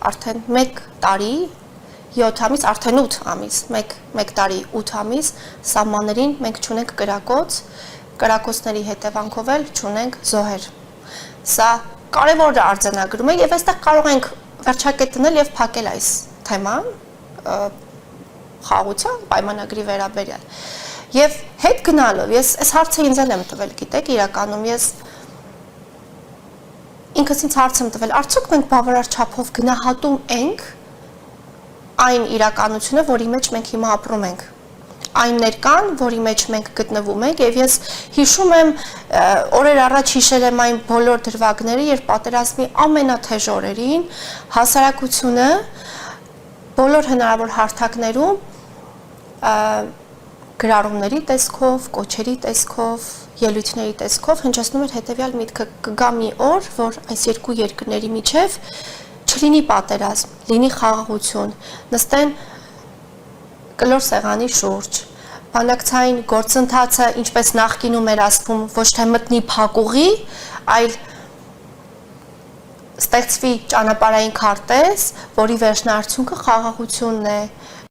Արդեն 1 տարի 7 ամիս, արդեն 8 ամիս, 1 տարի 8 ամիս սահմաններին մենք չունենք կրակոց, կրակոցների հետևանքով էլ չունենք զոհեր։ Սա կարևոր արձանագրում է եւ այստեղ կարող ենք վերջակետ դնել եւ փակել այս թեման խաղաղության պայմանագրի վերաբերյալ։ Եվ հետ գնալով ես այս հարցը ինձ եմ տվել, գիտեք, իրականում ես ինքս ինձ հարց եմ տվել, արդյոք մենք բավարար չափով գնահատում ենք այն իրականությունը, որի մեջ մենք հիմա ապրում ենք, այն ներկան, որի մեջ մենք գտնվում ենք, եւ ես հիշում եմ օրեր առաջ հիշել եմ այն բոլոր դրվագները, երբ պատերազմի ամենաթեժ օրերին հասարակությունը բոլոր հնարավոր հարթակներում գրառումների տեսքով, կոչերի տեսքով, ելույթների տեսքով հնչեցնում էր հետևյալ միտքը՝ կգա մի օր, որ այս երկու երկրների միջև չլինի պատերազմ, լինի խաղաղություն, նստեն կլոր սեղանի շուրջ, բանակցային գործընթացը, ինչպես նախկինում էր ասվում, ոչ թե մտնի փակուղի, այլ ստեղծվի ճանապարհային քարտեզ, որի վերջնարդյունքը խաղաղությունն է,